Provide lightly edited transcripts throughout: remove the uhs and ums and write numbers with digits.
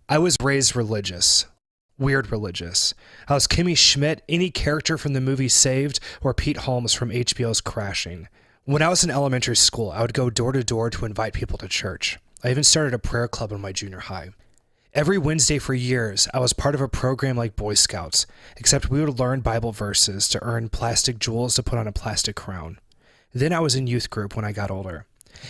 I was raised religious. Weird religious. I was Kimmy Schmidt, any character from the movie Saved, or Pete Holmes from HBO's Crashing. When I was in elementary school, I would go door to door to invite people to church. I even started a prayer club in my junior high. Every Wednesday for years, I was part of a program like Boy Scouts, except we would learn Bible verses to earn plastic jewels to put on a plastic crown. Then I was in youth group when I got older.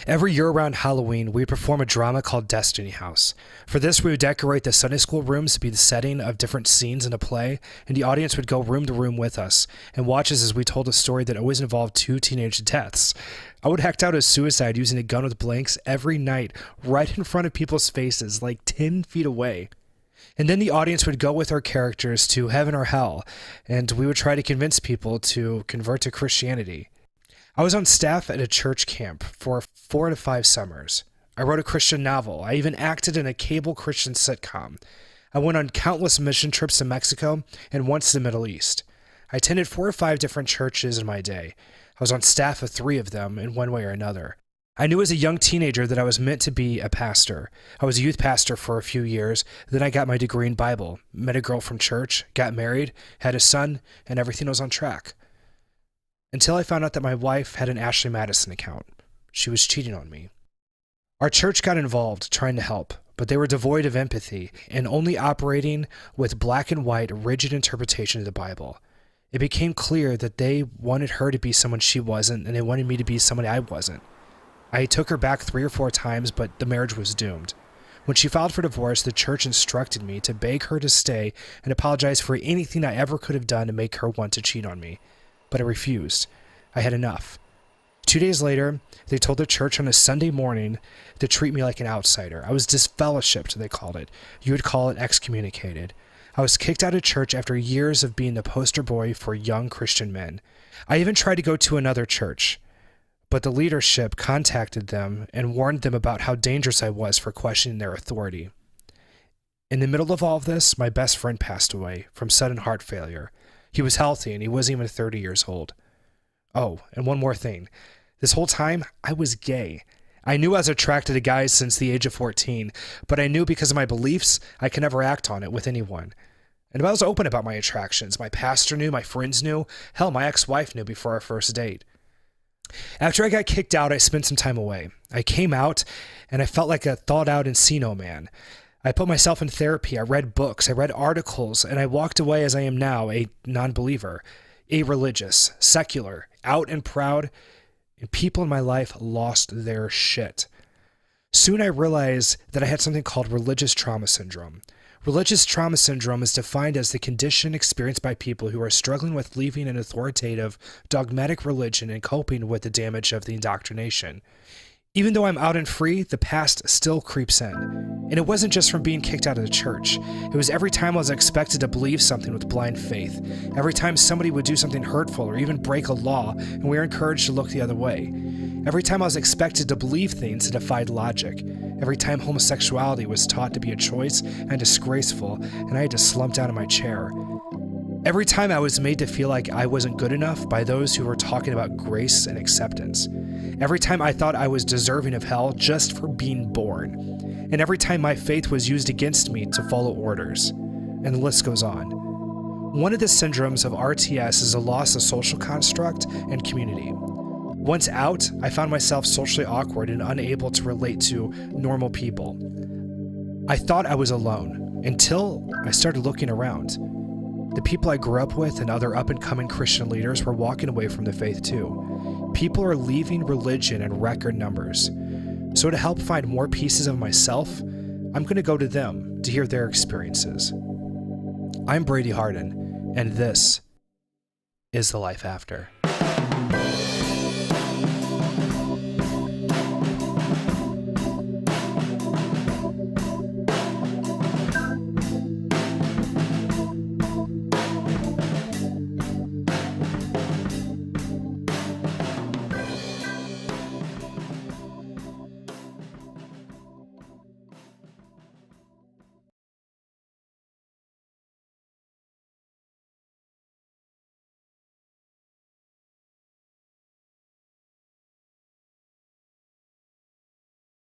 Every year around Halloween, we would perform a drama called Destiny House. For this, we would decorate the Sunday school rooms to be the setting of different scenes in a play, and the audience would go room to room with us and watch us as we told a story that always involved 2 teenage deaths. I would act out a suicide using a gun with blanks every night, right in front of people's faces, like 10 feet away. And then the audience would go with our characters to heaven or hell, and we would try to convince people to convert to Christianity. I was on staff at a church camp for 4 to 5 summers. I wrote a Christian novel. I even acted in a cable Christian sitcom. I went on countless mission trips to Mexico and once to the Middle East. I attended 4 or 5 different churches in my day. I was on staff of 3 of them in one way or another. I knew as a young teenager that I was meant to be a pastor. I was a youth pastor for a few years. Then I got my degree in Bible, met a girl from church, got married, had a son, and everything was on track. Until I found out that my wife had an Ashley Madison account. She was cheating on me. Our church got involved trying to help, but they were devoid of empathy and only operating with black and white, rigid interpretation of the Bible. It became clear that they wanted her to be someone she wasn't, and they wanted me to be somebody I wasn't. I took her back 3 or 4 times, but the marriage was doomed. When she filed for divorce, the church instructed me to beg her to stay and apologize for anything I ever could have done to make her want to cheat on me. But I refused. I had enough. 2 days later, they told the church on a Sunday morning to treat me like an outsider. I was disfellowshipped, they called it. You would call it excommunicated. I was kicked out of church after years of being the poster boy for young Christian men. I even tried to go to another church, but the leadership contacted them and warned them about how dangerous I was for questioning their authority. In the middle of all of this, my best friend passed away from sudden heart failure. He was healthy, and he wasn't even 30 years old. Oh, and one more thing. This whole time, I was gay. I knew I was attracted to guys since the age of 14, but I knew because of my beliefs, I could never act on it with anyone. And I was open about my attractions. My pastor knew, my friends knew, hell, my ex-wife knew before our first date. After I got kicked out, I spent some time away. I came out, and I felt like a thawed-out Encino man. I put myself in therapy, I read books, I read articles, and I walked away as I am now, a non-believer, irreligious, secular, out and proud, and people in my life lost their shit. Soon I realized that I had something called religious trauma syndrome. Religious trauma syndrome is defined as the condition experienced by people who are struggling with leaving an authoritative, dogmatic religion and coping with the damage of the indoctrination. Even though I'm out and free, the past still creeps in. And it wasn't just from being kicked out of the church. It was every time I was expected to believe something with blind faith. Every time somebody would do something hurtful or even break a law, and we were encouraged to look the other way. Every time I was expected to believe things that defied logic. Every time homosexuality was taught to be a choice and disgraceful, and I had to slump down in my chair. Every time I was made to feel like I wasn't good enough by those who were talking about grace and acceptance. Every time I thought I was deserving of hell just for being born. And every time my faith was used against me to follow orders. And the list goes on. One of the syndromes of RTS is a loss of social construct and community. Once out, I found myself socially awkward and unable to relate to normal people. I thought I was alone until I started looking around. The people I grew up with and other up-and-coming Christian leaders were walking away from the faith too. People are leaving religion in record numbers. So to help find more pieces of myself, I'm going to go to them to hear their experiences. I'm Brady Hardin, and this is The Life After.